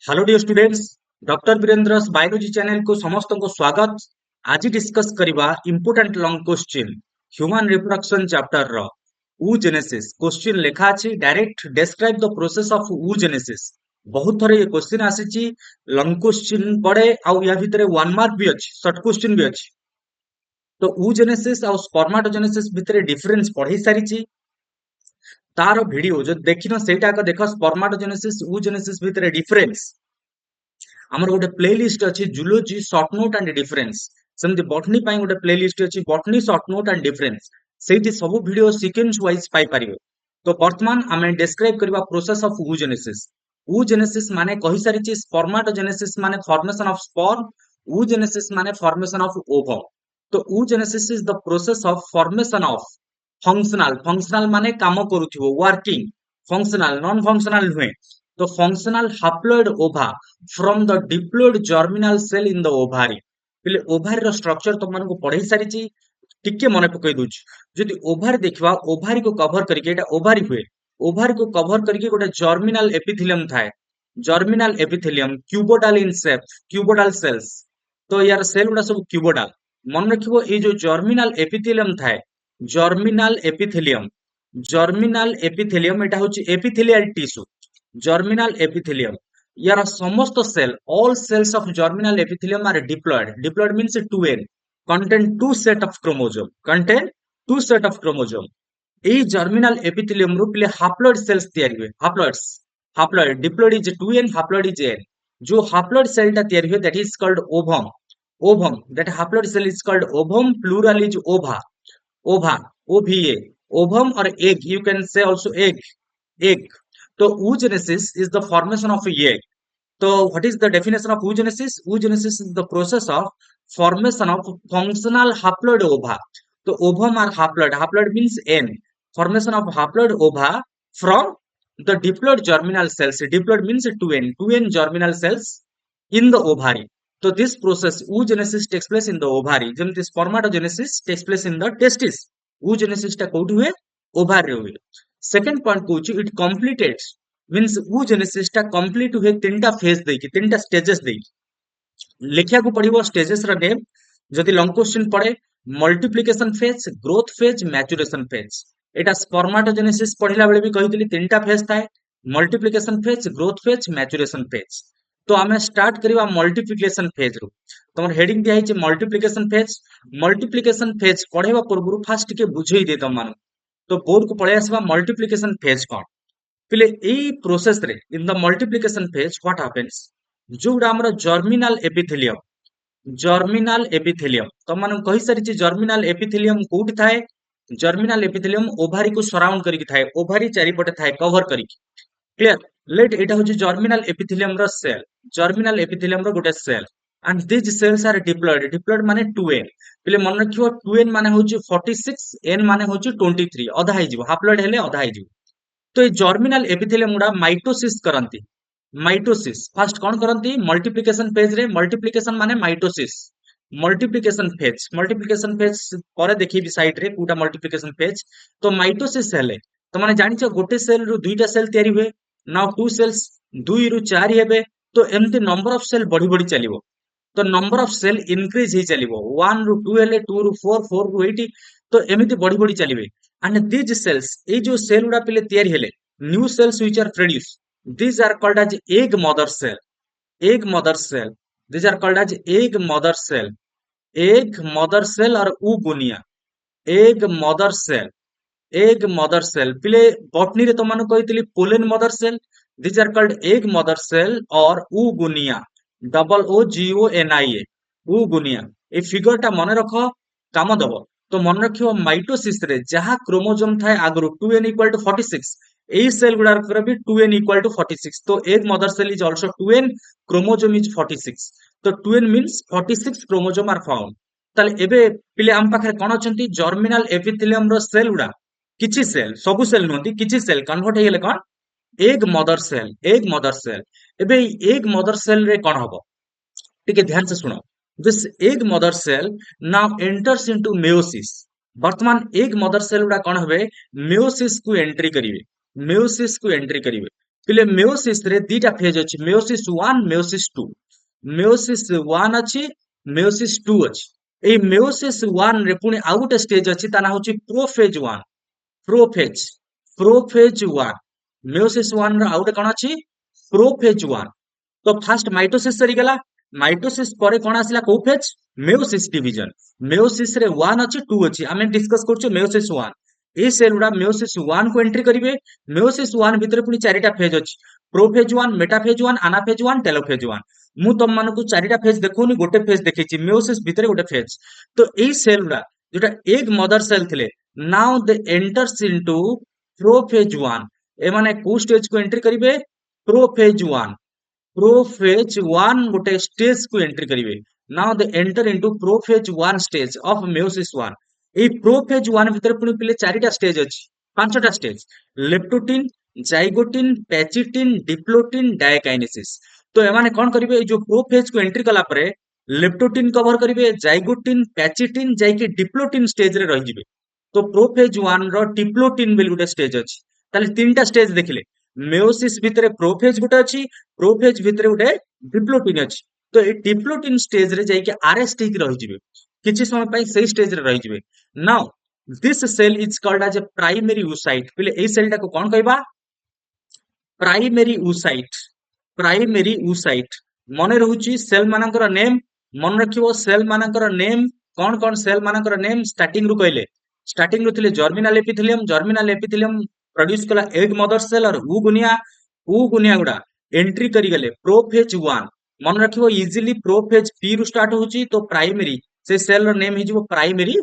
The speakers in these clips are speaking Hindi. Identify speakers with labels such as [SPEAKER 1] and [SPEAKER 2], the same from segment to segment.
[SPEAKER 1] Hello dear students. Doctor Virendra's biology channel को समस्त को स्वागत। आज डिस्कस करबा important long question human reproduction chapter रो oogenesis क्वेश्चन लिखा अछि direct describe the process of oogenesis। बहुत थरे ये क्वेश्चन आसीची लॉन्ग क्वेश्चन पड़े आउ या भितरे 1 मार्क भी अछि शॉर्ट क्वेश्चन भी अछि। तो oogenesis और स्पर्माटोजेनेसिस भितरे डिफरेंस पढ़ी सारिची तार वीडियो जो देखिनो सेटा को देखो स्पर्माटोजेनेसिस oogenesis भितरे डिफरेंस आमर गोटे प्लेलिस्ट अछि zoology short note and difference सेमती बॉटनी पाई गोटे प्लेलिस्ट अछि botany short note and difference सेठी सब वीडियो सीक्वेंस वाइज पाई परिबे। तो वर्तमान आमे डिस्क्राइब करबा प्रोसेस ऑफ oogenesis। oogenesis माने कहि सारिछि स्पर्माटोजेनेसिस माने फॉर्मेशन ऑफ स्पर्म, oogenesis माने फॉर्मेशन ऑफ ओवम। तो oogenesis is the process of formation of functional माने काम करूथिबो वर्किंग, फंक्शनल नॉन फंक्शनल नुहे। तो functional haploid ova from the diploid germinal cell in the ovary. पहले ओभारी रो स्ट्रक्चर तुम मानको पढ़ाई सारिछि टिके मने पकई दोछ। जदि ओभारी देखिबा ओभारी को कवर करके एटा ओभारी हुए ओभारी को कवर करके गोटे जर्मिनल एपिथेलियम थाए। Germinal epithelium cuboidal in shape, cuboidal cells. तो यार सेल गुडा सब क्यूबोडाल मन रखिबो ए जो जर्मिनल एपिथेलियम थाए जर्मिनल एपिथेलियम एटा होची एपिथेलियल टिश्यू जर्मिनल एपिथेलियम यार समस्त cell all cells of germinal epithelium are diploid means 2n contain two set of chromosome এই जर्मिनल एपिथेलियम रू पहले हैप्लॉइड सेल्स तैयारी हुए haploid diploid is 2n haploid is n जो हैप्लॉइड सेल ता तैयारी हुए that is called ovum that haploid cell is called ovum plural is ova OVA ovum or egg you can say also egg। तो oogenesis is the formation of a egg। so what is the definition of oogenesis? Oogenesis is the process of formation of functional haploid ova। तो ovum or haploid means n formation of haploid ova from the diploid germinal cells। diploid means 2n germinal cells in the ovary। so this process oogenesis takes place in the ovary जेमति spermatogenesis takes place in the testis। oogenesis टा कोठी हुए ओभारी हुए। सेकंड पॉइंट कहूची इट कंप्लीटेड मींस oogenesis टा कंप्लीट हुए तीनटा फेज देकी तीनटा स्टेजेस देकी लिखिया को पड़िबो स्टेजेस रा नेम जदि लॉन्ग क्वेश्चन पड़े multiplication phase, growth phase, maturation phase. एटा स्पर्माटोजेनेसिस पढ़िला बेले भी कहितली तीनटा फेज थाए multiplication phase, growth phase, maturation phase. तो आमे स्टार्ट करिवा मल्टीप्लिकेशन फेज रो। तमर हेडिंग दिया हिचे मल्टीप्लिकेशन फेज पढ़ेवा पूर्व फास्ट के बुझेई दे तम मान। तो बोर्ड को पढ़े आसबा मल्टीप्लिकेशन फेज कोन पहले एई प्रोसेस रे in the multiplication phase what happens जोडा हमर जर्मिनल एपिथेलियम तम मान कहि सारी छि जर्मिनल एपिथेलियम कोठी थाए जर्मिनल एपिथेलियम ओभारी को सराउंड करिक थाए ओभारी चारि पटे थाए कवर करिक क्लियर लेट एटा होछि जर्मिनल एपिथेलियम रो सेल जर्मिनल एपिथेलियम रो गोटे cell and this cells are diploid माने 2n पहले मन रखियो 2n माने होछि 46 n माने होछि 23 अधा हे जिवो हैप्लॉइड हेले अधा हे जिवो। तो ये जर्मिनल एपिथेलियम गुडा माइटोसिस करंती माइटोसिस फर्स्ट कौन करंती मल्टीप्लिकेशन फेज रे मल्टीप्लिकेशन माने मल्टीप्लिकेशन फेज पर देखि साइड रे पूरा मल्टीप्लिकेशन फेज। तो माइटोसिस हेले तो माने जानिछ गोटे सेल रु दुईटा सेल तयारी हुए नाउ टू सेल्स 2 रु 4 हेबे तो एमती नंबर ऑफ सेल बढ़ी बढ़ी चलिबो। तो नंबर ऑफ सेल इंक्रीज ही चलिबो 1 रु 2 हेले 2 रु 4 4 रु 80 तो एमिति बढ़ी बढ़ी चलिबे। and these cells ए जो सेल गुडा पहले तैयारी हेले new cells which are produced these are called as egg mother cell these are called as egg mother cell और oogonia egg mother cell पहले बॉटनी रे तो मानो कहितली pollen mother cell these are called egg mother cell और oogonia OOGONIA oogonia a figure टा मने रखो काम दबो। तो मन रखियो माइटोसिस रे जहा क्रोमोसोम थाए आगरो 2n = 46 एई सेल गुडा रे भी 2n = 46 तो egg mother cell is also 2n chromosome is 46 तो 2n means 46 chromosome are found. ताले एबे पिले हम पाखरे कोन अछंती जर्मिनल एपिथेलियम रो सेल गुडा किछि सेल सबु सेल नोंती किछि सेल कन्वर्ट हे गेले कोन एग मदर सेल एबे एग मदर सेल रे कोन हबो टिके ध्यान से सुनो। this egg mother cell now enters into meiosis। वर्तमान एग मदर सेल गुडा कोन हबे मेयोसिस को एंट्री करिवे पिले मेयोसिस रे दीटा फेज अछि मेयोसिस 1 मेयोसिस 2 मेयोसिस 1 अछि मेयोसिस 2 अछि एई मेयोसिस 1 रे पुनी आउ गोटे स्टेज अछि ता ना होछि प्रोफेज 1 प्रोफेज प्रोफेज 1 मेयोसिस 1 ର ଆଉ ଗୋଟେ କଣ ଅଛି प्रोफेज 1 तो फास्ट माइटोसिस सरीगला माइटोसिस ପରେ କଣ ଆସିଲା କୋଉ ଫେଜ मेयोसिस डिवीजन मेयोसिस रे 1 ଅଛି 2 ଅଛି ଆମେ डिस्कस କରୁଛୁ मेयोसिस 1 ए सेल गुडा मेयोसिस 1 को एंट्री करिवे मेयोसिस 1 भितर पुनी चारिटा फेज अछि प्रोफेज 1 मेटाफेज 1 अनाफेज 1 टेलोफेज 1 मु तम मानको चारिटा फेज देखौनी गोटे फेज देखैछि मेयोसिस भितर गोटे फेज तो एई सेल गुडा जोटा एक मदर सेल थिले now they enters into prophase 1 ए माने को स्टेज को एंट्री करिवे प्रोफेज 1 प्रोफेज 1 गोटे स्टेज को एंट्री करिवे now they enter into prophase 1 stage of meiosis 1 एई प्रोफेज 1 भीतर पुनी पिले चारिटा स्टेज अछि पांचटा stage leptotene zygotene pachytene diplotene diakinesis तो एमाने कोन करिवे ए जो प्रोफेज को एंट्री कला परे लेप्टोटिन कवर करिवे जाइगोटिन पैचिटिन जाइके डिप्लोटिन स्टेज रे रहि जिवे तो प्रोफेज 1 रो डिप्लोटिन बेल गोटे स्टेज अछि ताले तीनटा स्टेज देखिले मेयोसिस भितरे प्रोफेज गोटे अछि प्रोफेज भितरे गोटे डिप्लोटिन अछि तो ए डिप्लोटिन स्टेज रे जाइके आरएसटी की रहि जिवे किछि समय पई सेही स्टेज रे रहि जिवे now this cell is called as a primary oocyte पहिले एई सेल टा को कोन कहबा प्राइमरी oocyte प्राइमरी oocyte मने रहुची सेल मानकर नेम मन रखिबो सेल मानकर नेम कोन सेल मानकर नेम स्टार्टिंग रु कहले स्टार्टिंग रु थिले जर्मिनल एपिथेलियम प्रोड्यूस कला एग मदर सेल और ऊ गुनिया गुडा एंट्री करी गले प्रोफेज 1 मन रखिबो इजीली प्रोफेज पी रु स्टार्ट होची तो प्राइमरी से सेल रो नेम हिजिबो प्राइमरी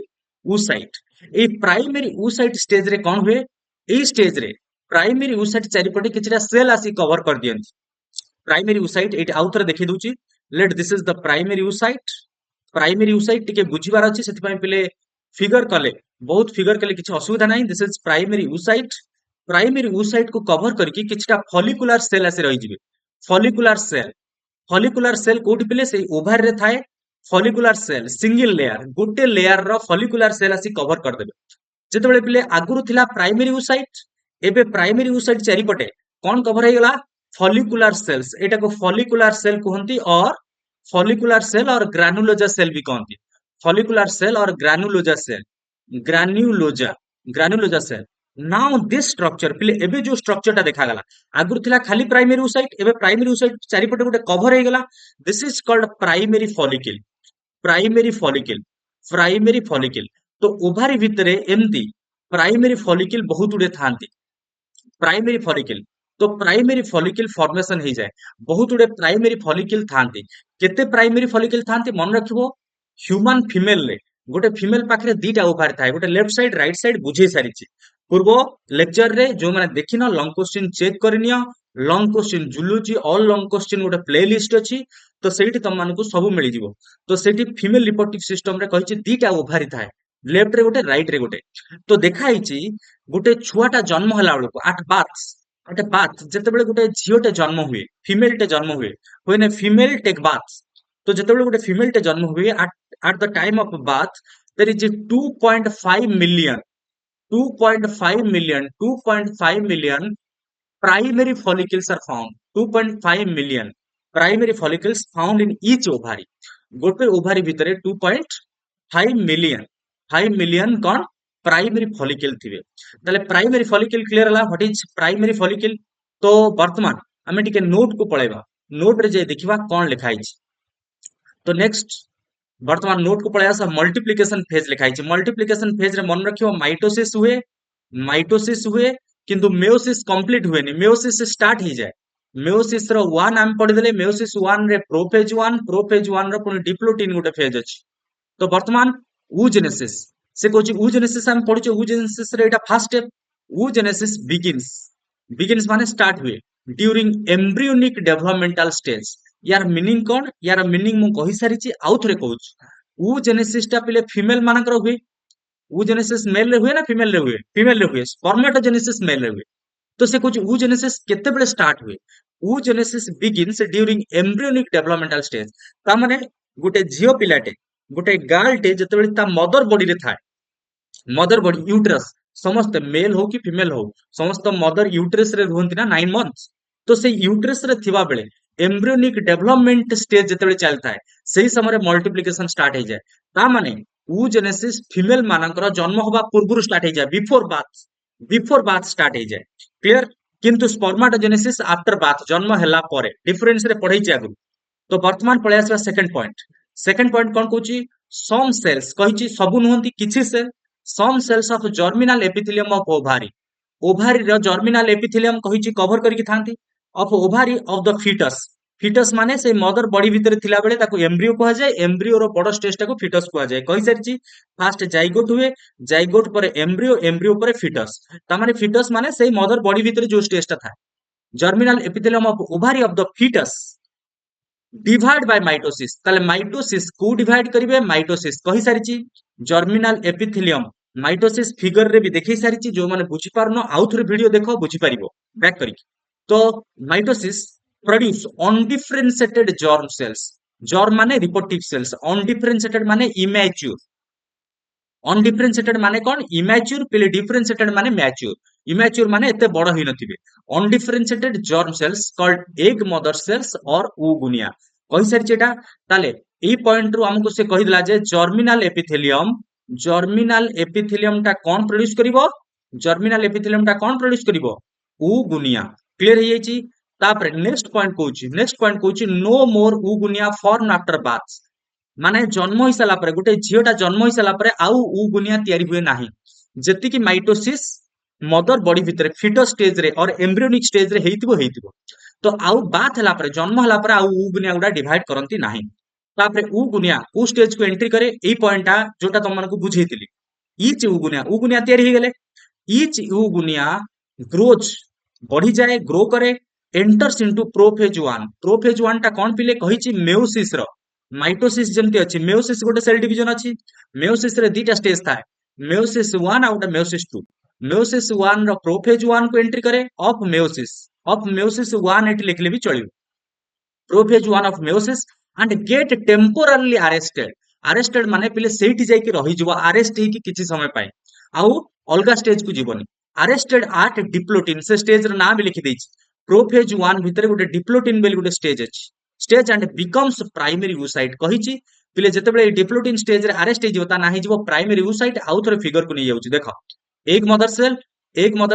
[SPEAKER 1] oocyte ए प्राइमरी oocyte स्टेज रे कोन हुए ए स्टेज रे प्राइमरी oocyte चारिपटे किछटा सेल आसी कवर कर दियंती प्राइमरी oocyte एटी आउ थरे देखि दउची let this is the primary oocyte टिके बुझिबार अछि सेति पय पिले फिगर कले बहुत फिगर कले किछि असुविधा नाही दिस इज प्राइमरी oocyte को कवर करके किछटा फॉलिकुलर सेल आसी रहि जिवे फॉलिकुलर सेल कोठी पिले से ओभार रे थाए फॉलिकुलर सेल सिंगल लेयर गोटे लेयर रो फॉलिकुलर सेल आसी कवर कर देबे जेतेबेले पिले आगुरु थिला प्राइमरी oocyte एबे प्राइमरी oocyte चारिपटे कोन कवर हे गला फॉलिकुलर सेल्स एटा को फॉलिकुलर सेल कहंती और फॉलिकुलर सेल और ग्रानुलोजा सेल भी कहंती फॉलिकुलर सेल और ग्रानुलोजा सेल नाउ दिस स्ट्रक्चर पिले एबे जो स्ट्रक्चर टा देखा गला आगुरु थिला खाली प्राइमरी oocyte एबे प्राइमरी oocyte चारिपटे गोटे कवर हे गला this is called primary follicle primary follicle तो ओभारी भितरे एमती प्राइमरी फॉलिकल बहुत गुडे थांती प्राइमरी फॉलिकल तो प्राइमरी फॉलिकल फॉर्मेशन हो जाए बहुत गुडे प्राइमरी फॉलिकल थांती केते प्राइमरी फॉलिकल थांती मन रखिबो ह्यूमन फीमेल रे गोटे फीमेल पाखरे दीटा ओभार थाए गोटे लेफ्ट साइड राइट साइड बुझे सारिछि पूर्व लेक्चर रे जो माने देखिनो लॉन्ग क्वेश्चन चेक करनियो long question zoology all long question गोटे प्ले लिस्ट अछि तो सेठी तम मानको सब मिलि जिवो तो सेठी फीमेल रिप्रोडक्टिव सिस्टम रे कहिछि दीटा ओभारी थाए लेफ्ट रे गोटे राइट रे गोटे तो देखा आइछि गोटे छुआटा जन्म होला बेलको एट बाथ जेतेबेले गोटे झियोटे जन्म हुए फीमेल टे जन्म हुए when a female take birth तो जेतेबेले गोटे फीमेल टे जन्म हुए at the time of birth there is 2.5 million 2.5 million primary follicles are found 2.5 million primary follicles found in each ovary गोटे ओभारी भितरे 2.5 मिलियन कौन प्राइमरी फॉलिकल थिबे ताले प्राइमरी फॉलिकल क्लियर हला व्हाट इज प्राइमरी फॉलिकल तो वर्तमान हमें टिके नोट को पळेबा नोट रे जे देखिबा कोन लिखा हिच तो नेक्स्ट वर्तमान नोट को पळेया स मल्टीप्लिकेशन फेज लिखा हिच मल्टीप्लिकेशन फेज रे मन रखियो माइटोसिस हुए किंतु मेयोसिस कंप्लीट हुए नहीं मेयोसिस स्टार्ट ही जाए मेयोसिस रो 1 आम पढि देले मेयोसिस 1 रे प्रोफेज 1 रो पुनी डिप्लोटिन गोटे फेज अछि तो वर्तमान oogenesis से कोची oogenesis हम पढिछो oogenesis रे एटा फर्स्ट स्टेप oogenesis begins माने स्टार्ट हुए ड्यूरिंग एम्ब्रियोनिक डेवलपमेंटल स्टेज यार मीनिंग कोन यार मीनिंग मु कहि सारिछि आउ थरे कहूछ oogenesis टा पहिले फीमेल मानकर हुए oogenesis मेल रे हुए ना फीमेल रे हुए स्पर्मेटोजेनेसिस मेल रे हुए तो से कुछ oogenesis केते बेले स्टार्ट हुए oogenesis begins during embryonic developmental stage ता माने गोटे झियो पिलाटे गोटे गालटे जते बेले ता मदर बॉडी रे थाए मदर बॉडी यूट्रस समस्त मेल हो कि फीमेल हो समस्त मदर यूट्रस रे रहंती ना 9 मंथ्स तो से यूट्रस रे थिबा बेले एम्ब्रियोनिक डेवलपमेंट स्टेज जेतेबेले चलता है सेही समय मल्टीप्लिकेशन स्टार्ट हो जाए ता माने oogenesis फीमेल मानकर जन्म होबा पूर्व स्टार्ट हो जाए बिफोर बाथ स्टार्ट हो जाए क्लियर किंतु स्पर्माटोजेनेसिस आफ्टर बाथ जन्म ହେଲା ପରେ डिफरेंस रे पढ़ाई आगु तो वर्तमान पळै आसबा सेकंड पॉइंट कोन कहूची सम सेल्स कहिची सबु नुहंती किछि cell some cells of germinal epithelium of ovary ovary रो जर्मिनल एपिथेलियम कहिची कवर करके थांती of ovary of the foetus माने से मदर बॉडी भितर थिला बेले ताको एम्ब्रियो कहा जाए एम्ब्रियो रो बड़ स्टेज टाको फिटस कहा जाए कहि सारिची फास्ट जाइगोट हुए जाइगोट पर एम्ब्रियो एम्ब्रियो पर फिटस ता माने फिटस माने से मदर बॉडी भितर जो स्टेज ता था germinal epithelium of ovary of the foetus divide by mitosis ताले माइटोसिस को डिवाइड करिवे माइटोसिस कहि सारिची जर्मिनल एपिथेलियम माइटोसिस फिगर रे भी देखि सारिची जो माने बुझी पारनो आउ थरे वीडियो देखो बुझी परिबो बैक करी तो mitosis produce undifferentiated germ cells germ माने रिपोर्टिव सेल्स अनडिफरेंशिएटेड माने इमैच्योर अनडिफरेंशिएटेड माने कोन इमैच्योर पिले डिफरेंशिएटेड माने मैच्योर इमैच्योर माने एते बड़ होई नथिबे undifferentiated germ cells called egg mother cells और ऊगुनिया कहि सारि चेटा ताले ए पॉइंट रु हमको से कहि दिला जे जर्मिनल एपिथेलियम टा कोन प्रोड्यूस करिवो जर्मिनल एपिथेलियम टा कोन प्रोड्यूस करिवो ऊगुनिया क्लियर हे जाईची तापर नेक्स्ट पॉइंट कहूची नो मोर ऊगुनिया फॉर्म आफ्टर बाथ माने जन्म हो सारा पर गोटे झीटा जन्म हो सारा पर आउ ऊगुनिया तैयारी हुए नाही जति कि माइटोसिस मदर बॉडी भितर फिटस स्टेज रे और एम्ब्रियोनिक स्टेज रे हेइतिबो तो आउ बात हला पर जन्म हला पर आउ ऊगुनिया गुडा डिवाइड करंती नाही तापर ऊगुनिया को स्टेज को एंट्री करे एई पॉइंटा जोटा तुम मानकु बुझेइतिली ईच ऊगुनिया तैयारी हे गेले ईच ऊगुनिया ग्रोज बढ़ी जाए ग्रो करे एंटर्स इनटू प्रोफेज 1 टा कोन पिले कहिची मेयोसिस रो माइटोसिस जेमती अछि मेयोसिस गोटे सेल डिवीजन अछि मेयोसिस रे दीटा स्टेज थाए मेयोसिस 1 आउट मेयोसिस 2 मेयोसिस 1 रो प्रोफेज 1 को एंट्री करे ऑफ मेयोसिस 1 एट लिखले भी चलियो prophase 1 of meiosis and get temporally arrested माने पिले सेठी जाई कि रहि जबो अरेस्ट हे कि किछि समय पाए आउ अलगा स्टेज को जीवनी अरेस्टेड एट डिप्लोटिन से स्टेज रो नाम लिखि देछि प्रोफेज 1 भितर गोटे डिप्लोटिन बेल गोटे स्टेज अछि stage and becomes primary oocyte कहिछि पिले जेतेबेले डिप्लोटिन स्टेज रे अरेस्ट हे जिवता नाही जिवो प्राइमरी oocyte आउ थरे फिगर को नै जाउछि देखो एक मदर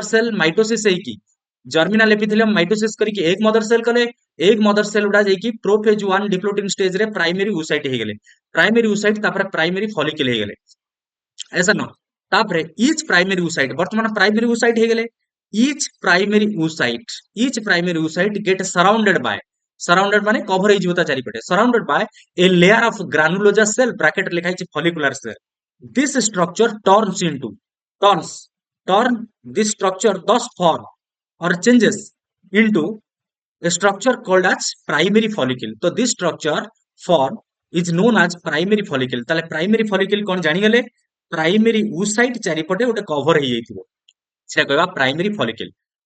[SPEAKER 1] सेल माइटोसिस है कि जर्मिनल एपिथेलियम माइटोसिस करी कि एक मदर सेल कले एक मदर सेल उडा जाई कि प्रोफेज 1 डिप्लोटिन स्टेज रे प्राइमरी oocyte हे गेले प्राइमरी oocyte तापर प्राइमरी फॉलिकल हे गेले ऐसा न तापर ईच प्राइमरी oocyte वर्तमान प्राइमरी oocyte हे गेले each primary oocyte get surrounded माने कवर हे जिवता चारिपटे surrounded by a layer of granulosa cell bracket लिखा है follicular cell this structure turn this structure thus form or changes into a structure called as primary follicle तो this structure form is known as primary follicle ताले primary follicle कोन जानि गेले प्राइमरी oocyte चारिपटे गोटे कवर हे जाइथिबो सेटा कहबा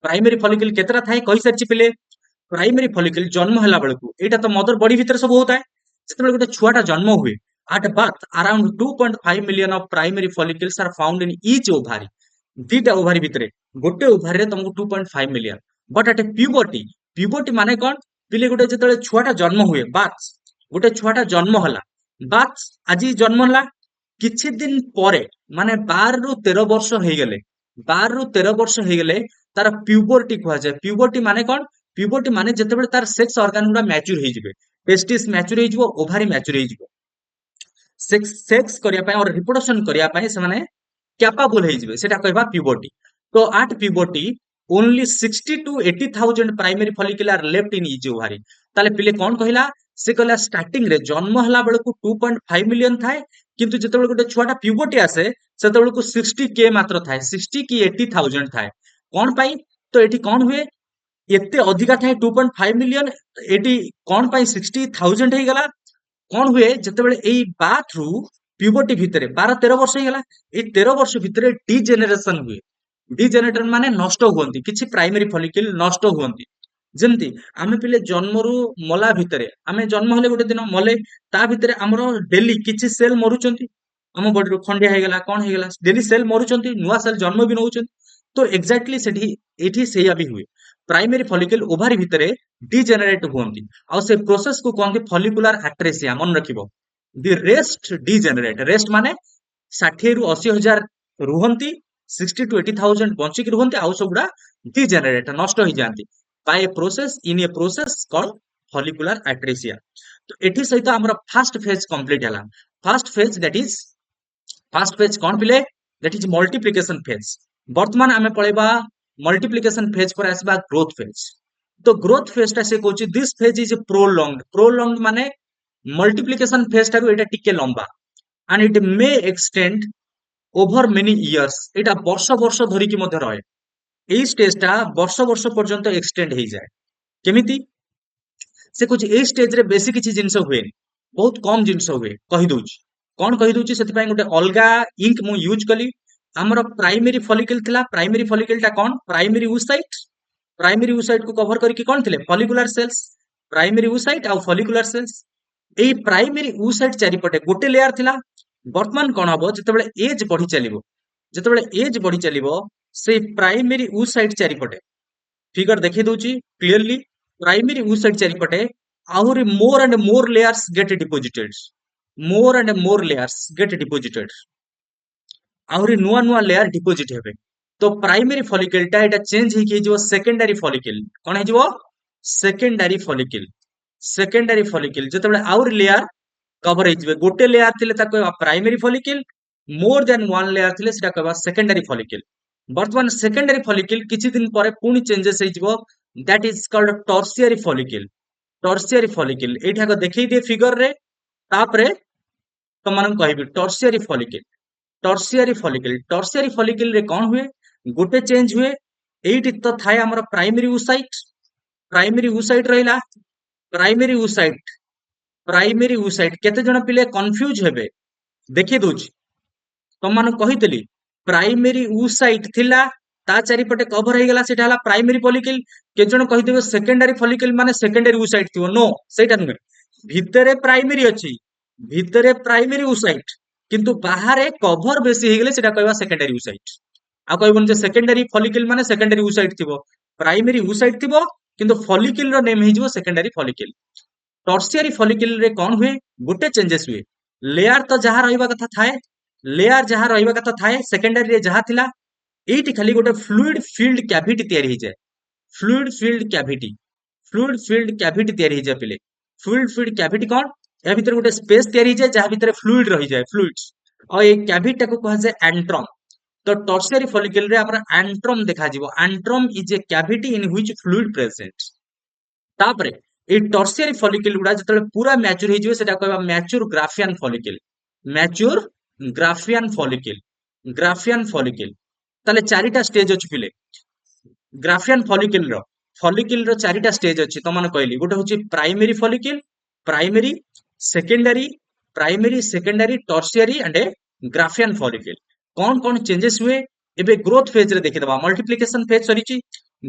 [SPEAKER 1] प्राइमरी फॉलिकल केतरा थाए कहि सरछि पिले प्राइमरी फॉलिकल जन्म हला बेलकु एटा तो मदर बॉडी भीतर सब होता है जेतेबेले गोटे छुआटा जन्म हुए at birth around 2.5 million of primary follicles are found in each ovary दीटा ओभारी भितरे गोटे ओभारी रे तुमको 2.5 मिलियन बट एट प्यूबर्टी माने कोन पिले गोटे जेतेबेले छुआटा जन्म हुए बात गोटे छुआटा जन्म हला बात आजी जन्म हला किछि दिन परे माने 12 रु 13 वर्ष हे गेले 12 रु 13 वर्ष हे गेले तार प्यूबर्टी कहवा जाय प्यूबर्टी माने कोन प्यूबर्टी माने जेतेबेले तार सेक्स ऑर्गन गुडा मैच्योर हे जिवे टेस्टिस मैच्योर हे जिवो ओभारी मैच्योर हे जिवो सेक्स करिया पय और रिप्रोडक्शन करिया पय से माने कैपेबल हे जिवे सेटा कहबा प्यूबर्टी तो at puberty only 60 to 80,000 primary follicle are left in each ovary ताले पिले कोन कहिला से कहला स्टार्टिंग रे जन्म हला बेलकु 2.5 मिलियन थाए किंतु जेतेबेले गोटे छुआटा प्यूबर्टी आसे सेतेबेले को 60 के मात्र थाए 60 की 80,000 थाए कोन पाई तो एठी कोन हुए एते अधिका थाए 2.5 मिलियन एटी कोन पाई 60,000 हे गला कोन हुए जेतेबेले एई बाथ रु प्यूबर्टी भितरे 12-13 वर्ष हे गला ए 13 वर्ष भितरे डीजेनरेशन हुए डीजेनरेटर माने नष्ट हुवंती किछि प्राइमरी फॉलिकल नष्ट हुवंती जेमती आमे पिले जन्मरु मला भितरे आमे जन्म हले गोटे दिन मले ता भितरे हमरो डेली किछि सेल मरुचंती हम बॉडी रो खंडिया हे गला कोन हे गला डेली सेल मरुचंती नुवा सेल जन्म भी नउचंती तो एग्जैक्टली सेठी एठी सेया भी हुए प्राइमरी फॉलिकल ओभारी भितरे डिजेनरेट हुअंती आ से प्रोसेस को कहते फॉलिकुलर एट्रेसिया मन रखिबो द रेस्ट डिजेनरेट रेस्ट माने 60 रु 80,000 रुहंती 60 टू 80,000 बंचिक रुहंती आउ सबुड़ा डिजेनरेट नष्ट हो जाती by a process in a process called follicular atresia. तो एठी सहित हमर फर्स्ट फेज कंप्लीट हला। First phase that is first phase कौन पिले दैट इज मल्टीप्लिकेशन फेज। वर्तमान आमे पळेबा मल्टीप्लिकेशन फेज पर आसबा ग्रोथ फेज। तो ग्रोथ फेज ता से कहूची this phase is prolonged prolonged माने मल्टीप्लिकेशन फेज टारू एटा टिके लंबा and it may extend over many years एटा वर्ष वर्ष धरि कि मध्य रहे एई स्टेज टा वर्ष वर्ष पर्यंत एक्सटेंड हो जाए केमिति से कुछ ए स्टेज रे बेसी किछि जिंस हुए बहुत कम जिंस हुए कहि दउची कोन कहि दउची सेति पय गोटे अलगा इंक मु यूज कली हमर प्राइमरी फॉलिकल थिला प्राइमरी फॉलिकल टा कोन प्राइमरी ऊसाइट को कवर करके कोन थिले फॉलिकुलर सेल्स प्राइमरी ऊसाइट आ फॉलिकुलर सेल्स एई प्राइमरी ऊसाइट चारिपटे गोटे लेयर थिला वर्तमान कोन हबो जेतेबेले एज बढ़ी चलिबो जेतेबेले एज बढ़ी चलिबो से प्राइमरी ऊसाइट चारिपटे फिगर देखि दउची क्लियरली प्राइमरी ऊसाइट चारिपटे आहुरी more and more layers get deposited more and more layers get deposited आहुरी नुआ नुआ लेयर डिपोजिट हेबे तो प्राइमरी फॉलिकल टा एटा चेंज ही के जो सेकेंडरी फॉलिकल कोन हे जो सेकेंडरी फॉलिकल जेतेबेले आहुरी लेयर कवर हे गोटे लेयर थिले ता कहबा primary follicle more than one layer थिले सेटा कहबा सेकेंडरी फॉलिकल। वर्तमान सेकेंडरी फॉलिकल किछि दिन परे पुनी चेंजेस हे जिवो that is called tertiary follicle एठा को देखै दे फिगर रे तापरे तमन कहबी टर्शियरी फॉलिकल रे कोन हुए गोटे चेंज हुए एठी तो थाए हमर प्राइमरी ऊसाइट रहिला प्राइमरी ऊसाइट केते जण पिले कंफ्यूज हेबे देखि दोछि तमन कहितली प्राइमरी ऊसाइट थिला ता चारिपटे कवर हो गला सेटा हला प्राइमरी फॉलिकल के जण कहिदेबे सेकेंडरी फॉलिकल माने सेकेंडरी ऊसाइट थिवो नो सेटा नुहे भितरे प्राइमरी ऊसाइट किंतु बाहरे कवर बेसी हो गले सेटा कहबा सेकेंडरी ऊसाइट आ कहबन जे सेकेंडरी फॉलिकल माने सेकेंडरी ऊसाइट थिवो प्राइमरी ऊसाइट थिवो किंतु फॉलिकल रो नेम हे जिवो सेकेंडरी फॉलिकल। टर्शियरी फॉलिकल रे कोन हुए गोटे चेंजेस हुए लेयर तो जहा रहइबा कथा थाए सेकेंडरी रे जहा थिला एठी खाली गोटे फ्लूइड फील्ड कैविटी तयारी हो जाए फ्लूइड फील्ड कैविटी तयारी हो जाए पिले फ्लूइड फील्ड कैविटी कोन या भीतर गोटे स्पेस तयारी हो जाए जहा भीतर फ्लूइड रही जाए फ्लूइड्स और ए कैविटी को कहा जाए एंट्रम। तो टर्शियरी फॉलिकल रे हमरा एंट्रम देखा जिवो antrum is A cavity in which fluid present तापरे ए टर्शियरी फॉलिकल गुडा जतले पूरा मैच्योर हो जिवो सेटा कहबा मैच्योर ग्राफियन फॉलिकल ताले चारिटा स्टेज अछि पिले ग्राफियन फॉलिकल रो चारिटा स्टेज अछि त मन कहली गोटे होची primary secondary tertiary and Graafian follicle कौन कौन चेंजेस हुए एबे ग्रोथ फेज रे देखि दबा मल्टीप्लिकेशन फेज सरीची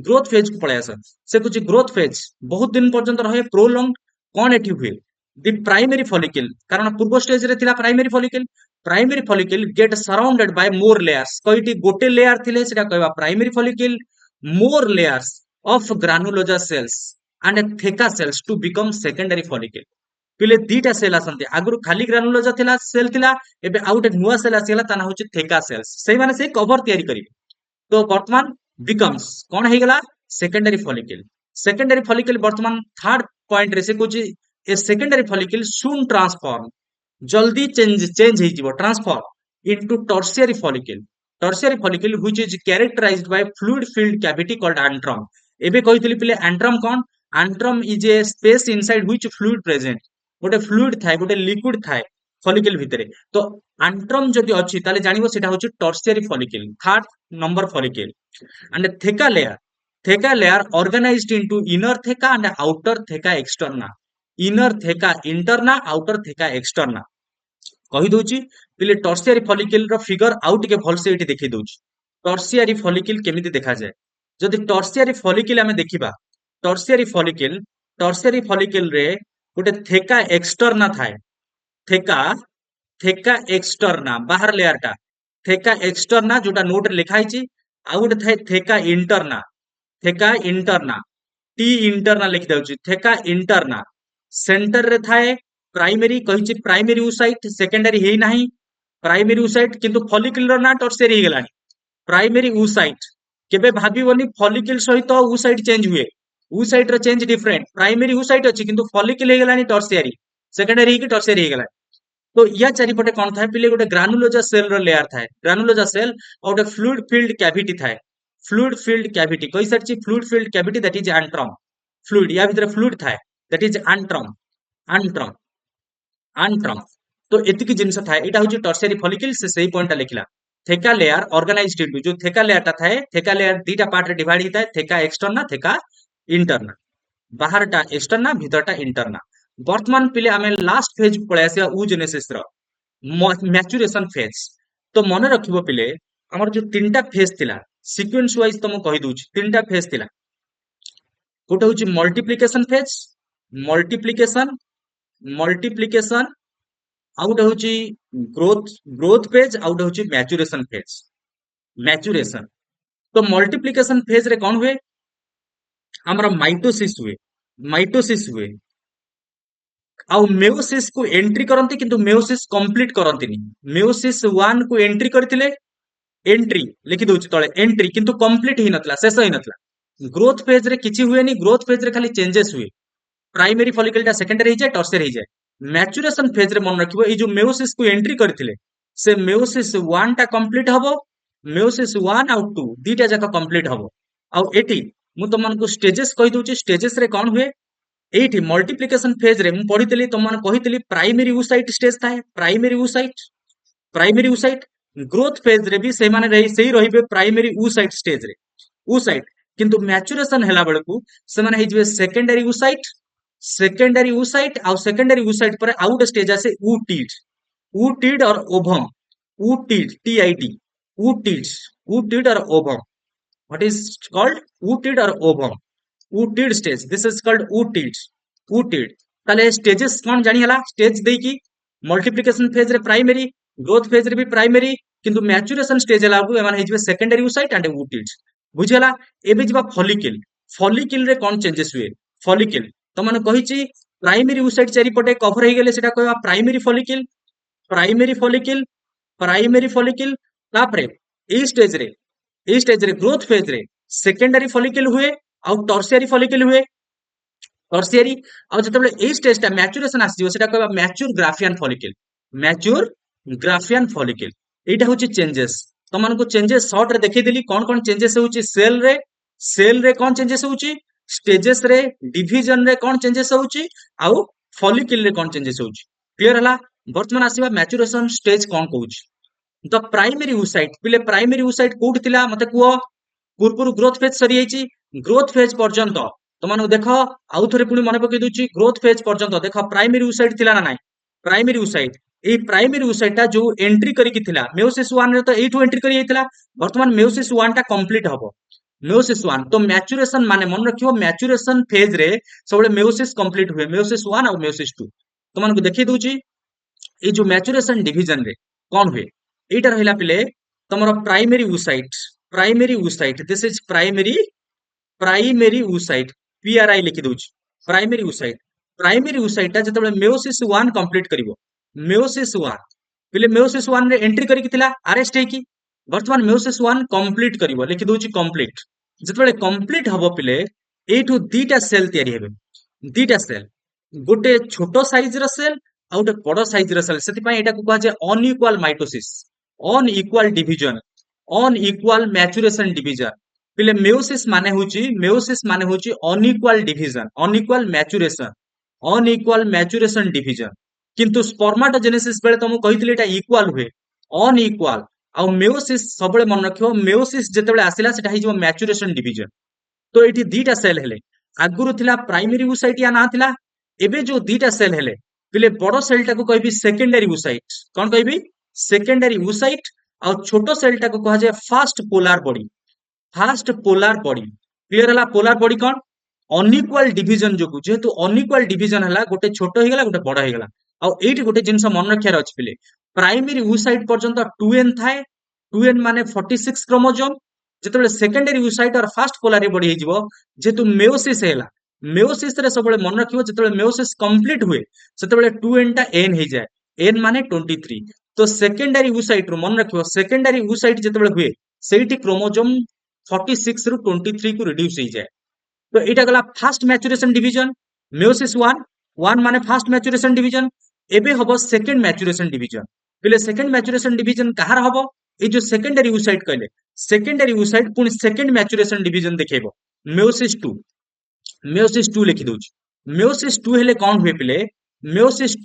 [SPEAKER 1] ग्रोथ फेज को पळे आसा से कुछ ग्रोथ फेज बहुत दिन पर्यंत रहे प्रोलॉन्ग कौन एठी हुए द प्राइमरी फॉलिकल कारण पूर्व स्टेज रे थिला primary follicle get surrounded by more layers कइटी गोटे लेयर थिले सेटा कहबा primary follicle more layers of granulosa cells and theca cells to become secondary follicle पिले दीटा सेल आसंती आगुरु खाली ग्रानुलोजा थिला सेल थिला एबे आउट नुवा सेल आसीला ताना होची थेका सेल्स सेही माने से कवर तयारी करिवे तो वर्तमान बिकम्स कोन हे गेला सेकेंडरी फॉलिकल वर्तमान थर्ड पॉइंट रे से कोची a secondary follicle soon transform जल्दी चेंज हे जिवो transform into tertiary follicle which is characterized by fluid filled cavity called antrum एबे कहितली पिले एंट्रम कोन antrum is a space inside which fluid present गोटे फ्लूइड थाए गोटे लिक्विड थाए फॉलिकल भितरे तो एंट्रम जदि अछि ताले जानिबो सेटा होची tertiary follicle third number follicle and थेका layer organised into inner थेका and outer थेका externa outer थेका externa कहि दोची पिले टर्शियरी फॉलिकल रो फिगर आउट के भल से एठी देखि दोची टर्शियरी फॉलिकल केमिति देखा जाय जदि टर्शियरी फॉलिकल हमें देखिबा टर्शियरी फॉलिकल रे गोटे थेका एक्सटर्ना थाए थेका एक्सटर्ना बाहर लेयर टा थेका एक्सटर्ना जोटा नोट रे लिखा हिची आ गोटे थाए थेका इंटरना थेका इंटरना टी इंटरना लिखि दउची थेका इंटरना सेंटर रे थाए प्राइमरी कहिछि प्राइमरी ऊसाइट सेकेंडरी हेई नाही प्राइमरी ऊसाइट किंतु फॉलिक्यूल रो ना टर्सियरी हे गेलानी प्राइमरी ऊसाइट केबे भाबिबोनी फॉलिक्यूल सहित ऊसाइट चेंज हुए ऊसाइट रो चेंज डिफरेंट प्राइमरी ऊसाइट अछि किंतु फॉलिक्यूल हे गेलानी टर्सियरी सेकेंडरी की टर्सियरी हे गेलानी तो या चारिपटे कौन थाए पिले गोटे ग्रानुलोजा सेल रो लेयर थाए ग्रानुलोजा सेल और गोटे फ्लूइड फिल्ड कैविटी थाए फ्लूइड फिल्ड कैविटी कहि सरछि fluid filled cavity that is antrum fluid या भीतर फ्लूइड थाए that is antrum antrum antrum तो एतिकी जिंस थाए एटा होची टर्शियरी फॉलिकल से सही पॉइंट लिखला थेका लेयर ऑर्गेनाइज्ड टिश्यू जो थेका लेयर ता थाए थेका लेयर दीटा पार्ट रे डिवाइड हिताए थेका एक्सटर्ना थेका इंटरना बाहरटा एक्सटर्ना भीतरटा इंटरना वर्तमान पिले आमे लास्ट फेज पळे आसिया oogenesis रो मैच्योरेशन फेज तो मन रखिबो पिले हमर जो तीनटा फेज थिला सीक्वेंस वाइज तो म कहि दूची तीनटा फेज थिला गोटे होची मल्टीप्लिकेशन फेज मल्टीप्लिकेशन मल्टीप्लिकेशन आउ गोटे होची ग्रोथ ग्रोथ फेज आउ गोटे होची मैच्योरेशन फेज मैच्योरेशन तो मल्टीप्लिकेशन फेज रे कोन हुए हमरा माइटोसिस हुए आउ मेयोसिस को एंट्री करंती किंतु मेयोसिस कंप्लीट करंतीनी मेयोसिस 1 को एंट्री करथिले एंट्री लिखि दउची तळे एंट्री किंतु कंप्लीट हि नतला शेष हि नतला ग्रोथ फेज रे किछि हुएनी ग्रोथ फेज रे खाली चेंजेस हुए प्राइमरी फॉलिकल टा सेकेंडरी जाए टर्शियरी हो जाए मैच्योरेशन फेज रे मन रखिबो ए जो मेयोसिस को एंट्री करथिले से मेयोसिस 1 टा कंप्लीट हबो मेयोसिस 1 आउ 2 दीटा जाका कंप्लीट हबो आउ एटी मु तमन को स्टेजेस कहि दउची स्टेजेस रे कोन हुए एठी मल्टीप्लिकेशन फेज रे मु पढितली तमन कहितली प्राइमरी ऊसाइट स्टेज थाए प्राइमरी ऊसाइट ग्रोथ फेज रे भी से माने रही सही रहिबे प्राइमरी ऊसाइट स्टेज रे ऊसाइट किंतु मैच्योरेशन हैला बेलकू से माने हिजबे सेकेंडरी ऊसाइट आउ सेकेंडरी ऊसाइट पर आउट स्टेज आसे ootid or ovum ootid TID ootid or ovum what is called ootid or ovum ootid stage this is called ootid ताले स्टेजेस कोन जानि हला स्टेज देई की मल्टीप्लिकेशन फेज रे प्राइमरी ग्रोथ फेज रे भी प्राइमरी किंतु मैच्योरेशन स्टेज हला को एमान हिजबे सेकेंडरी ऊसाइट एंड ऊटिड बुझियला एबे जिबा फॉलिकल रे कोन चेंजेस हुए फॉलिकल तो माने कहिची प्राइमरी ऊसाइट चारि पटे कवर हे गेले सेटा कहबा प्राइमरी फॉलिकल तापरे ए स्टेज रे ग्रोथ फेज रे सेकेंडरी फॉलिकल हुए आउ टर्शियरी फॉलिकल हुए टर्शियरी आउ जतबे ए स्टेज ता मैच्योरेशन आसी सेटा कहबा मैच्योर ग्राफियन फॉलिकल एटा होची चेंजेस तो मानको चेंजेस शॉर्ट रे देखि देली कोन चेंजेस होची सेल रे कोन चेंजेस होची स्टेजेस रे डिवीजन रे कोन चेंजेस होची आउ फॉलिकल रे कोन चेंजेस होची क्लियर हला वर्तमान आसीबा मैच्योरेशन स्टेज कोन कहूची द प्राइमरी ऊसाइट पिले प्राइमरी ऊसाइट कोउठ थिला मते कुओ पूर्वरु ग्रोथ फेज सरी जाईची ग्रोथ फेज पर्यंत तो मानो देखो आउ थरे पुनी मने पके दोची ग्रोथ फेज पर्यंत देखो प्राइमरी ऊसाइट थिला ना नाही प्राइमरी ऊसाइट ए प्राइमरी ऊसाइट ता जो एंट्री करी की थिला मेयोसिस 1 रे तो एठू एंट्री करी जाईथिला वर्तमान मेयोसिस 1 ता कंप्लीट हबो मेयोसिस 1 तो मैच्योरेशन माने मन रखियो मैच्योरेशन फेज रे सबले मेयोसिस कंप्लीट हुए मेयोसिस 1 और मेयोसिस 2 तो मानको देखि दोची ए जो मैच्योरेशन डिवीजन रे कोन हुए एटा रहिला पिले तमरो primary oocyte this is primary oocyte PRI लिखि दोची प्राइमरी ऊसाइट ता जतबे मेयोसिस 1 कंप्लीट करिवो मेयोसिस 1 पिले मेयोसिस 1 रे एंट्री करी कि थिला अरेस्ट हे की वर्तमान मेयोसिस 1 कंप्लीट करिवो लिखि दोची कंप्लीट जतबे कंप्लीट हबो पिले एठू दीटा सेल तयारी हेबे दीटा सेल गोटे छोटो साइज रो सेल आ गोटे बड़ साइज रो सेल सेति पय एटा को कहा जे unequal mitosis unequal division unequal maturation division पिले मेयोसिस माने होची unequal division unequal maturation division किंतु स्पर्माटोजेनेसिस बेले तुमको कहितले एटा इक्वल हुए अनइक्वल आ मेयोसिस सबले मन रखियो मेयोसिस जेतेबेले आसिला सेटा हिजो मैच्योरेशन डिवीजन तो एठी दीटा सेल हेले आगुरु थिला प्राइमरी ऊसाइट या ना थिला एबे जो दीटा सेल हेले पिले बड़ सेल टाको कहबी सेकेंडरी ऊसाइट कोन कहबी सेकेंडरी ऊसाइट आ छोटो सेल टाको कहा जाय फास्ट पोलार बॉडी क्लियर हला पोलार बॉडी कोन अनइक्वल डिवीजन जोगु जेहेतु अनइक्वल डिवीजन हला गोटे छोटो हे गेला गोटे बड़ हे गेला आ एठी गोटे जिंस मन रखियार अछि पिले प्राइमरी ऊसाइट पर्यंत 2n थाए 2n माने 46 क्रोमोसोम ଯେତେବେଳେ ସେକେଣ୍ଡାରୀ oocyte और ଫାଷ୍ଟ ପୋଲାର ବଢି ହେଇଯିବ ଯେହେତୁ ମେଓସିସ୍ ହେଲା मेओसिस रे सबले मन रखिबो जेतेबेले मेओसिस कंप्लीट हुए सेतेबेले 2n टा n हे जाय n माने 23 तो सेकेंडरी oocyte रो मन रखिबो सेकेंडरी oocyte जेतेबेले हुए सेठी क्रोमोसोम 46 रु 23 को रिड्यूस हे जाय तो एटा गला फास्ट मैच्योरेशन डिवीजन मेओसिस 1 माने फास्ट मैच्योरेशन डिवीजन एबे हबो सेकंड मैच्योरेशन डिवीजन पहिले सेकंड मैच्योरेशन डिवीजन कहार हबो ए जो सेकेंडरी oocyte कहले सेकेंडरी oocyte पुनी सेकंड मैच्योरेशन डिवीजन देखेबो मेओसिस 2 मेओसिस 2 लिखि दउछि मेओसिस 2 हेले कोन हुए पिले मेओसिस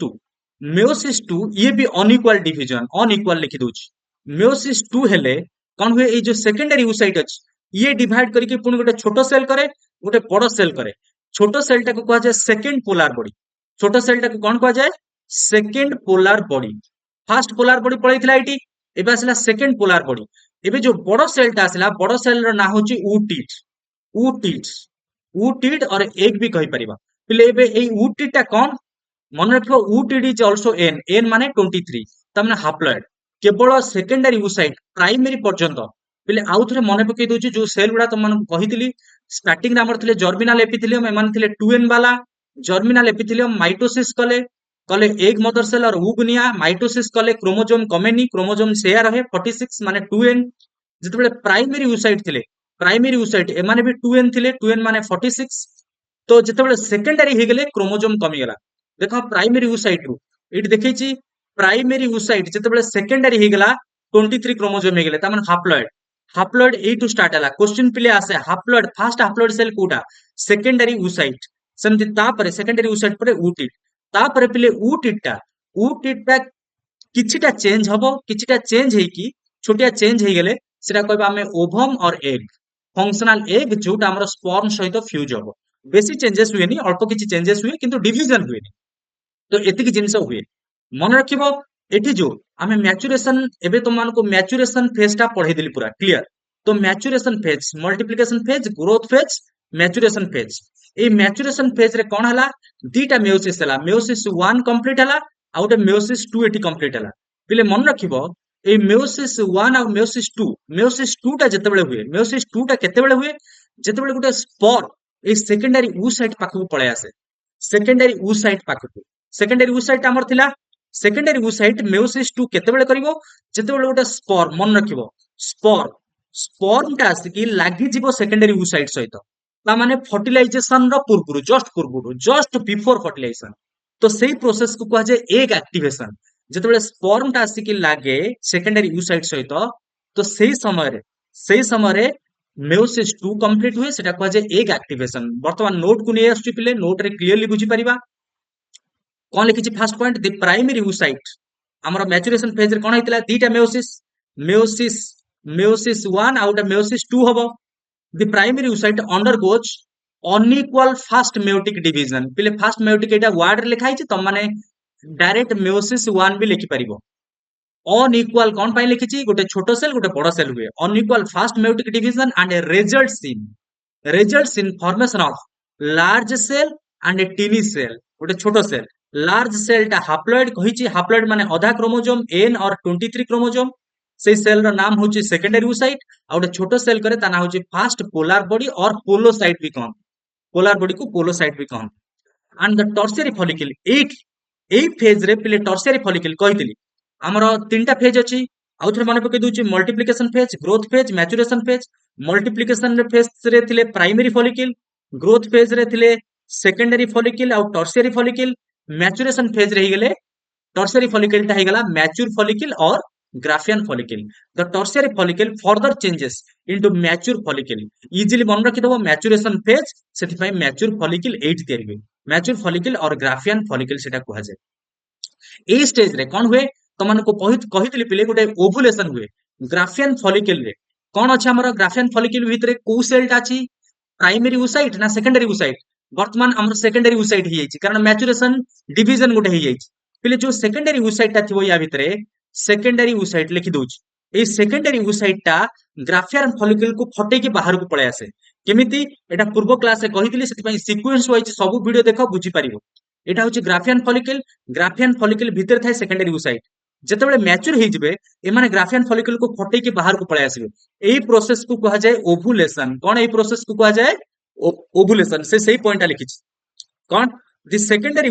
[SPEAKER 1] 2 ये भी अनइक्वल लिखि दउछि मेओसिस 2 हेले कोन हुए ए जो सेकेंडरी oocyte अछि ये डिवाइड करके पुनी गोटे छोटो सेल करे गोटे बड़ सेल करे छोटो सेल टाको कहा जाय सेकंड पोलार बॉडी छोटो सेल टाको कोन कहा जाय second polar body first polar body पळैथिला एटी एबे आसला सेकंड पोलार बॉडी एबे जो बड़ सेलटा आसला बड़ सेल रो ना होची ऊटिट ऊटिड और एक भी कहि परिबा पिले एबे एई ऊटिड टा कोन मन रखिबो ऊटिड इज आल्सो एन माने 23 तमने हाप्लॉइड केवल सेकेंडरी oocyte प्राइमरी पर्यंत पिले आउ थरे मने पकई दोछि जो सेल गुडा त मन कहितली स्टार्टिंग रे हमर थिले जर्मिनल एपिथेलियम एमान थिले 2n वाला जर्मिनल एपिथेलियम माइटोसिस कले कले एग मदर सेल और उगनिया माइटोसिस कले क्रोमोसोम कमेनी क्रोमोसोम शेयर रहे 46 माने 2n जेतेबेले प्राइमरी oocyte थिले प्राइमरी oocyte एमाने भी 2n थिले 2n माने 46 तो जेतेबेले सेकेंडरी हे गेले क्रोमोसोम कमी गेला देखो प्राइमरी oocyte रु एठी देखैछि प्राइमरी oocyte जेतेबेले सेकेंडरी हे गेला 23 क्रोमोसोम हे गेले त माने हाप्लॉइड ए टू स्टार्ट हला क्वेश्चन पिले आसे हाप्लॉइड फर्स्ट हाप्लॉइड सेल कोटा सेकेंडरी oocyte सेमति तापरे सेकेंडरी oocyte परे ऊटिड तापरे पिले ऊटिडटा किछिटा चेंज हबो किछिटा चेंज हे कि छोटिया चेंज हे गेले सेटा कहबा हमें ओवम और एग फंक्शनल एग जोटा हमर स्पर्म सहित फ्यूज हबो बेसी चेंजेस हुए नहीं अल्प किछि चेंजेस हुए किंतु डिवीजन हुए तो एतिक जिंस हुए मन रखिबो एठी जो आमे मैच्योरेशन एबे तुम मानको मैच्योरेशन फेज टा पढै देली पूरा क्लियर तो maturation phase multiplication phase growth phase maturation phase A maturation phase रे कोन हला दीटा मेयोसिस हला मेयोसिस 1 कंप्लीट हला आ उटे मेयोसिस 2 एठी कंप्लीट हला पिले मन रखिबो ए मेयोसिस 1 और मेयोसिस 2 टा जेतेबेले हुए मेयोसिस 2 टा केतेबेले हुए जेतेबेले गुटे स्पोर ए सेकेंडरी oocyte पाखु पळे आसे सेकेंडरी oocyte पाखु सेकेंडरी oocyte हमर थिला सेकेंडरी oocyte मेयोसिस 2 केतेबेले करिवो जेतेबेले गुटे स्पोर मन रखिबो स्पर्म टा आसी लागि जिवो सेकेंडरी oocyte सहित ता माने फर्टिलाइजेशन रो पूर्वरु जस्ट बिफोर फर्टिलाइजेशन तो सेही प्रोसेस को कहा जाय एग एक्टिवेशन जेतेबेले स्पर्म टा आसी लागे सेकेंडरी oocyte सहित तो सेही समय रे मेयोसिस 2 कंप्लीट हुए सेटा कहा जाय एग एक्टिवेशन वर्तमान नोट को नै आसु पिले नोट रे क्लियरली बुझी परिबा कोन लिखिछि first point the primary oocyte हमर मैच्योरेशन फेज रे कोन हेतिला दीटा मेयोसिस 1 आउट मेयोसिस 2 हबो the primary oocyte undergoes unequal first meiotic division पिले फास्ट मेयोटिक एटा वर्ड रे लिखा हिछि त माने डायरेक्ट मेयोसिस 1 भी लिखि परिबो अनइक्वल कोन पय लिखिछि गोटे छोटो सेल गोटे बड़ सेल हुए unequal first meiotic division and results in formation of large cell and a tiny cell गोटे छोटो सेल लार्ज सेल टा हाप्लॉइड कहिछि हाप्लॉइड माने आधा क्रोमोसोम n और 23 क्रोमोसोम से सेल रो नाम होछि सेकेंडरी oocyte आ गोटे छोटो सेल करे ता ना होछि फास्ट पोलार बॉडी और पोलोसाइट भी कहन पोलार बॉडी को पोलोसाइट भी कहन and the tertiary follicle AE phase रे पिले टर्शियरी फॉलिकल कहितली हमर तीनटा फेज अछि आउ थरे माने पके दोछि multiplication phase growth phase maturation phase multiplication रे फेज रे थिले प्राइमरी फॉलिकल ग्रोथ फेज रे थिले सेकेंडरी फॉलिकल आउ टर्शियरी फॉलिकल मैच्योरेशन फेज रही गेले टर्शियरी फॉलिकल ता हेगला mature follicle or Graafian follicle the tertiary follicle further changes into mature follicle easily मन रखि दबो मैच्योरेशन फेज सेति पय मैच्योर फॉलिकल 8 तयारी हुए mature follicle or Graafian follicle सेटा कहै जाय ए स्टेज रे कोन हुए तमन को कहितली पिले गोटे ओवुलेशन हुए ग्राफियन फॉलिकल रे कोन अछि हमर ग्राफियन फॉलिकल भितरे को सेलटा अछि प्राइमरी oocyte ना सेकेंडरी oocyte वर्तमान हमर सेकेंडरी oocyte ही जाइछि कारण मैच्योरेशन डिवीजन गोटे ही जाइछि पिले जो सेकेंडरी oocyte ता थिबो या भितरे सेकेंडरी oocyte लिखि दोछि ए सेकेंडरी oocyte ता ग्राफियन फॉलिकल को फटे के बाहर को पळे आसे केमिति एटा पूर्व क्लास रे कहितली सेति पय सीक्वेंस वाइज सब वीडियो देखो बुझी परिबो एटा होछि ग्राफियन फॉलिकल भितर थाय सेकेंडरी oocyte ଯେତେବେଳେ ମ୍ୟାଚୁର ହେଇଯିବେ ଏମାନେ ଗ୍ରାଫିଆନ ଫଲିକଲ କୁ ଫଟେଇକି ବାହାରକୁ ପଳେଇ ଆସିବେ। ଏଇ ପ୍ରୋସେସ କୁ କୁହାଯାଏ ଓଭୁଲେସନ। କଣ ଏଇ ପ୍ରୋସେସ କୁ କୁହାଯାଏ? ଓଭୁଲେସନ। ସେ ସେଇ ପଏଣ୍ଟଟା ଲିଖିଛି। कौन the secondary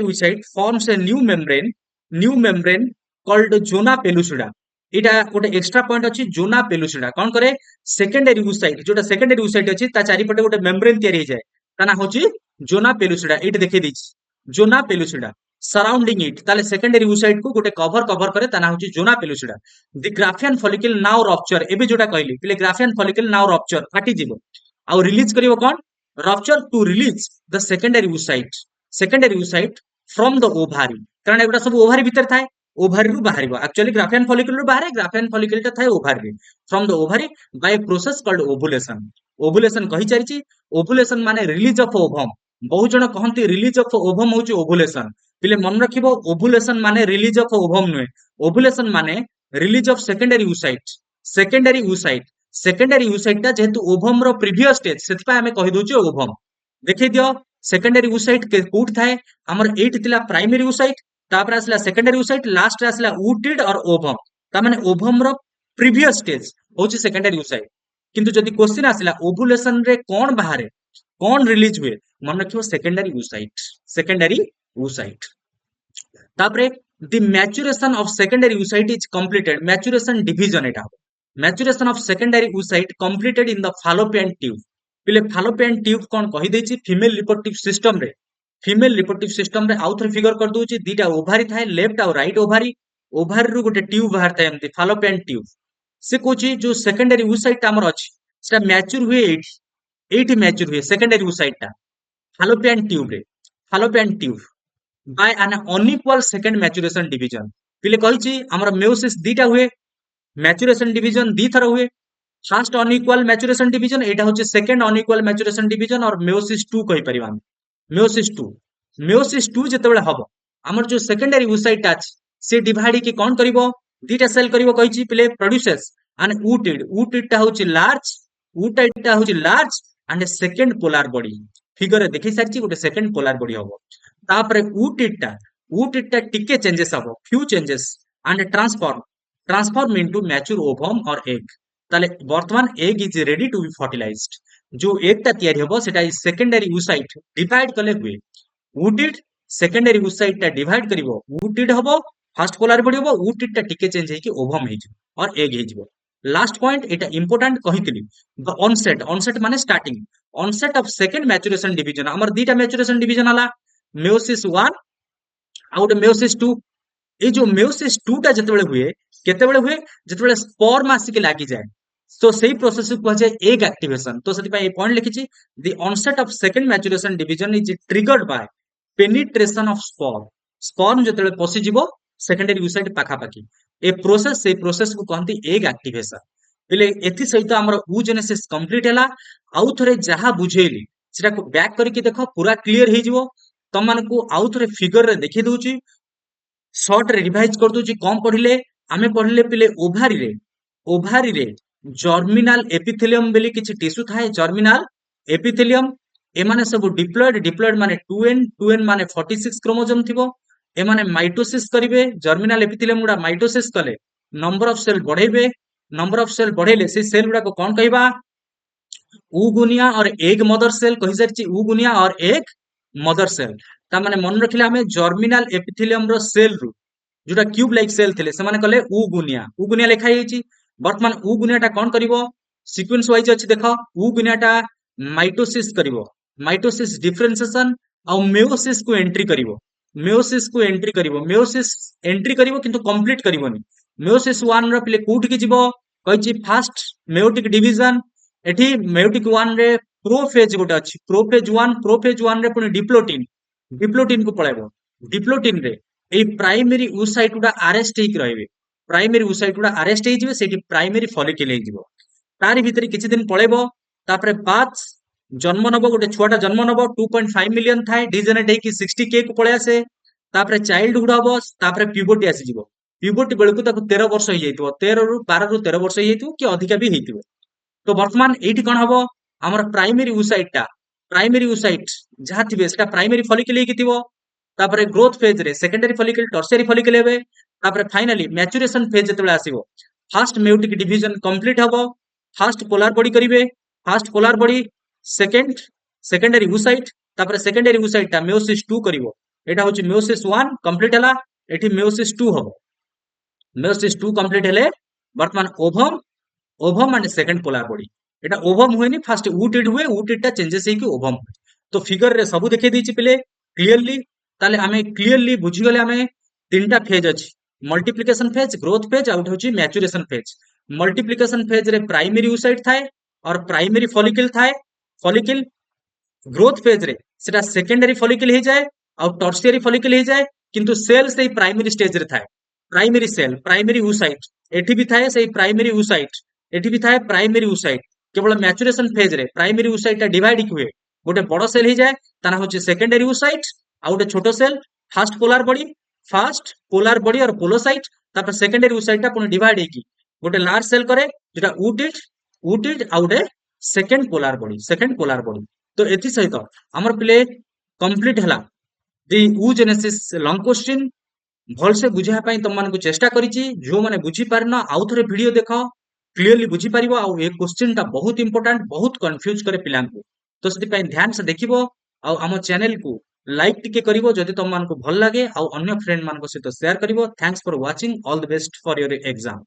[SPEAKER 1] oocyte forms a new membrane called zona pellucida। एटा गोटे एक्स्ट्रा पॉइंट अछि जोना पेलुसिडा कौन करे सेकेंडरी oocyte जोटा सेकेंडरी oocyte अछि ता चारि पटे गोटे मेम्ब्रेन तयारी जाय ता ना होची जोना पेलुसिडा। एट देखै दैछि जोना पेलुसिडा सराउंडिंग इट ताले सेकेंडरी oocyte को गोटे कवर करे ता ना होची zona pellucida. The graafian follicle now rupture एबे जोटा कहली पिले ग्राफियन फॉलिकल नाउ रप्चर फाटी जिवो आउ रिलीज करिवो कोन rupture to release the secondary oocyte from the ovary कारण एगुडा सब ओभारी भीतर थाए ओभारी रु बाहरिबो एक्चुअली ग्राफियन फॉलिकल रु बाहरे ग्राफियन फॉलिकल ता थाए ओभारी रे from the ovary by a process called ovulation कहि चारिछि ओभुलेशन माने रिलीज ऑफ ओवम बहु जण कहंती रिलीज ऑफ ओवम होची ओभुलेशन पिले मन रखिबो ओभुलेशन माने रिलीज ऑफ ओवम नुए ओभुलेशन माने release of secondary oocyte secondary oocyte टा जेहेतु ओवम रो प्रीवियस स्टेज सेति पय हमें कहि दोछु ओवम देखै दियो सेकेंडरी oocyte के कोड थाए हमर 8 तिला प्राइमरी oocyte तापर आसला सेकेंडरी oocyte लास्ट रे आसला oocyte और ओवम ता माने ओवम रो प्रीवियस स्टेज होची सेकेंडरी oocyte किंतु जदि क्वेश्चन आसला ओवुलेशन रे कोन बाहरे कोन रिलीज हुए मन रखियो सेकेंडरी oocyte तापरे the maturation of secondary oocyte is completed maturation division एटा maturation of secondary oocyte completed in the fallopian tube पिले fallopian tube कोन कहि दैछि फीमेल रिप्रोडक्टिव सिस्टम रे आउथर फिगर कर दोछि दीटा ओभारी थाए लेफ्ट और राइट ओभारी रु गोटे ट्यूब बाहर थाए एमती fallopian tube से कोछि जो सेकेंडरी oocyte हमर अछि सेटा मैच्योर हुए एठी मैच्योर हुए सेकेंडरी oocyte टा fallopian tube by an unequal second maturation division पिले कहिछि हमर मेयोसिस दीटा हुए मैच्योरेशन डिवीजन दी थर हुए फर्स्ट अनइक्वल मैच्योरेशन डिवीजन एटा होचे सेकंड अनइक्वल मैच्योरेशन डिवीजन और मेयोसिस 2 कहि परिबा मेयोसिस 2 जेतेबेले हबो हमर जो सेकेंडरी oocyte अछि से डिवाइड के कोन करिवो दीटा सेल करिवो कहिछि पिले प्रोड्यूसेस एंड oocyte टा होची large and second polar body figure रे देखि सारछि गोटे सेकंड पोलर बॉडी हबो तापरे oocyte टा टिके चेंजेस हबो few changes and transform into mature ovum और एग ताले वर्तमान egg is ready to be fertilized जो एग ता तयारी हबो सेटा सेकेंडरी oocyte डिवाइड कले हुए oocyte सेकेंडरी oocyte ता डिवाइड करिवो oocyte हबो फर्स्ट पोलर बॉडी हबो oocyte ता टिके चेंज हेकि ओवम हेजिवो और एग हेजिवो लास्ट पॉइंट एटा इंपोर्टेंट कहितली द ऑनसेट माने starting onset of second maturation division हमर दीटा मैच्योरेशन डिवीजन हला मेयोसिस 1 आउट मेयोसिस 2 ए जो मेयोसिस 2 टा जतबेले हुए केतेबेले हुए जतबेले स्पर्म आसिके लागि जाय तो सही प्रोसेस को कह एग एक्टिवेशन तो सेति पय पॉइंट लिखिछि the onset of second maturation division is triggered by penetration of sperm जतबेले पसि जिवो सेकेंडरी oocyte पाखा पाखी ए प्रोसेस से प्रोसेस को कहंती एग एक्टिवेशन बेले एथि सहित हमर oogenesis कंप्लीट हला आउ थरे जहा बुझेली सेटा को बैक करके देखो पूरा क्लियर हे जिवो तम मान को आउ थरे फिगर रे देखि दोछि शॉर्ट रे रिवाइज कर दोछि कम पढिले आमे पढिले पिले ओभारी रे जर्मिनाल एपिथेलियम बेली किछि टिश्यू थाए जर्मिनाल एपिथेलियम एमाने सब डिप्लॉयड माने 2n माने 46 क्रोमोसोम थिबो एमाने माइटोसिस करिवे जर्मिनाल एपिथेलियम गुडा माइटोसिस कले नंबर ऑफ सेल बढ़ेले से सेल गुडा को कोन कहबा ऊगुनिया और एग मदर सेल कहि सारछि ऊगुनिया और एग मदर सेल ता माने मन रखिले हमें जर्मिनाल एपिथेलियम रो सेल रु जोटा क्यूब लाइक सेल थिले से माने कहले ऊगुनिया लिखा हेछि वर्तमान ऊगुनिया टा कोन करिवो सीक्वेंस वाइज अछि देखो ऊगुनिया टा माइटोसिस करिवो माइटोसिस डिफरेंशिएशन आ मेयोसिस को एंट्री करिवो मेयोसिस एंट्री करिवो किंतु कंप्लीट करिवोनी मेयोसिस 1 रो पिले कोठी के जिवो कहिछि फर्स्ट मेयोटिक डिवीजन एठी मेयोटिक 1 रे प्रोफेज गोटे अछि प्रोफेज 1 रे पुनी डिप्लोटिन को पळाइबो डिप्लोटिन रे ए प्राइमरी oocyte गुडा अरेस्ट हेक रहबे प्राइमरी oocyte गुडा अरेस्ट हे जिवे सेठी प्राइमरी फॉलिकल हे जिवो तारि भितरे किछि दिन पळेबो तापरे पाथ जन्म नबो गोटे छुआटा जन्म नबो 2.5 मिलियन थाए डिजेनेट हेकी 60k को पळे आसे तापरे चाइल्ड हुड हबो तापरे प्यूबर्टी आसी जिवो प्यूबर्टी बेलकु ताको 13 वर्ष हे जैतिबो 12 रु 13 वर्ष हे जैतिबो कि अधिका भी हेतिबो तो वर्तमान एठी कोन हबो हमर प्राइमरी oocyte जहा थिबे सेटा प्राइमरी फॉलिकल हेकी थिबो तापर ग्रोथ फेज रे सेकेंडरी फॉलिकल टर्शियरी फॉलिकल हेबे तापर फाइनली मैच्योरेशन फेज जेतेबेले आसीबो फर्स्ट मेयोटिक डिवीजन कंप्लीट हबो फर्स्ट पोलार बॉडी करिवे first polar body second secondary oocyte तापर सेकेंडरी oocyte ता मेयोसिस 2 करिवो एटा होची मेयोसिस 1 कंप्लीट हला एठी मेयोसिस 2 हबो मेयोसिस 2 कंप्लीट हेले वर्तमान ovum ovum and second polar body Etah ovum हुएनी fast ootid टा चेंजेस हेकी ओभम हुए तो फिगर रे सब देखे दीची पिले क्लियरली ताले आमे क्लियरली बुझी गले आमे तीनटा फेज अछि multiplication phase growth phase out होची मैच्योरेशन फेज मल्टीप्लिकेशन फेज रे प्राइमरी oocyte थाए और प्राइमरी फॉलिकल थाए फॉलिकल ग्रोथ फेज रे सेटा सेकेंडरी फॉलिकल हे जाए और टर्शियरी फॉलिकल हे जाए किंतु सेल से प्राइमरी स्टेज रे थाए प्राइमरी सेल प्राइमरी oocyte एठी भी थाए से प्राइमरी oocyte एठी भी थाए प्राइमरी oocyte केवल मैच्योरेशन फेज रे प्राइमरी oocyte ता डिवाइड हुए गोटे बड़ सेल हे जाए ताना होची सेकेंडरी oocyte आ गोटे छोटो सेल फास्ट पोलार बॉडी और पोलोसाइट तापर सेकेंडरी oocyte ता पुनी डिवाइड हेकी गोटे लार्ज सेल करे जेटा ऊटिड आ गोटे सेकेंड पोलार बॉडी तो एथि सहित हमर प्ले कंप्लीट हला दी oogenesis लॉन्ग क्वेश्चन भल से बुझा पाई तुम मानकु चेष्टा करिछि जो माने बुझी पारना आउ थरे वीडियो देखो क्लियरली बुझी पारिबो आ ए क्वेश्चन ता बहुत इंपोर्टेंट बहुत कंफ्यूज करे पिलांकु तो सेति पई ध्यान से देखिबो आ हम चैनल को लाइक टिके करिवो जदि तुम मानकु भल लागे आ अन्य फ्रेंड मानको सहित शेयर करिवो thanks for watching all the best for your exam.